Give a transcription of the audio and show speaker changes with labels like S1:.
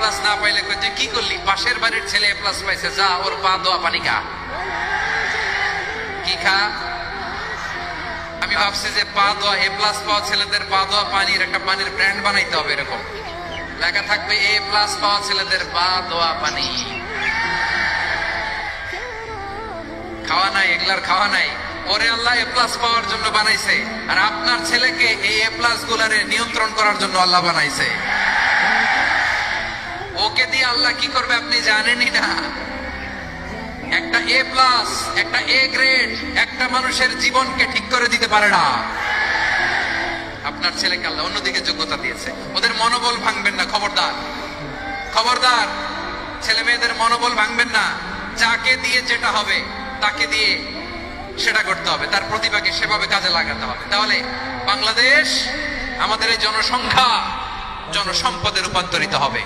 S1: Plus না পাইলে কই তুই কি করলি? পাশের বাড়ির ছেলে এ প্লাস পাইছে, যা ওর পা দোয়া পানি খা। কি খা? আমি ভাবছি যে পা দোয়া এ প্লাস পাওয়া ছেলেদের পা দোয়া পানির একটা পানির ব্র্যান্ড বানাইতে হবে, এরকম লেখা থাকবে এ প্লাস পাওয়া ছেলেদের পা দোয়া পানি। খাওয়া নাই, এগুলার খাওয়া নাই। ওরে আল্লাহ এ প্লাস পাওয়ার জন্য বানাইছে, আর আপনার ছেলেকে এই এ প্লাস গুলারে নিয়ন্ত্রণ করার জন্য আল্লাহ বানাইছে। ওকে দিয়ে আল্লাহ কি করবে আপনি জানেনই না। একটা এ প্লাস, একটা এ গ্রেড একটা মানুষের জীবনকে ঠিক করে দিতে পারে না। আপনার ছেলেকে আল্লাহ অন্যদিকে যোগ্যতা দিয়েছে। ওদের মনোবল ভাঙবেন না, খবরদার খবরদার। ছেলে মেয়েদের মনোবল ভাঙবেন না। যাকে দিয়ে যেটা হবে তাকে দিয়ে সেটা করতে হবে, তার প্রতিভাকে সেভাবে কাজে লাগাতে হবে। তাহলে বাংলাদেশ, আমাদের এই জনসংখ্যা জনসম্পদে রূপান্তরিত হবে।